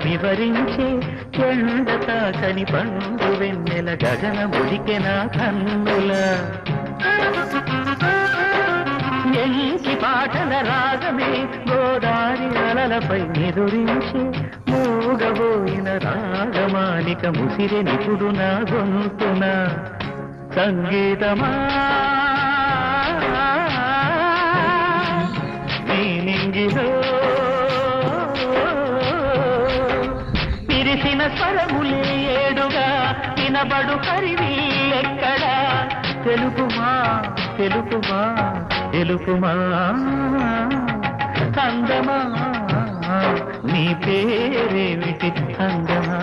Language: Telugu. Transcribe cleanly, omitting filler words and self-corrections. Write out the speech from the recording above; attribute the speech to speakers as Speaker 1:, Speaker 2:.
Speaker 1: నివరించే ఎండ తాకని పండు వెన్నెల గగన ముదికెన కన్నుల ఎంకి పాటల రాగమే గోదారి అలలపై నిదురించే మూగబోయిన రాగమాలిక ముసిరి నిపుడు నా గొంతున సంగీతమా నీ నింగిలో పిరిసిన స్వరములే ఏడుగా వినబడు కరివిల్లెక్కడా తెలుపుమా తెలుపుమా తెలుపుమా అందమా నీ పేరేమిటి అందమా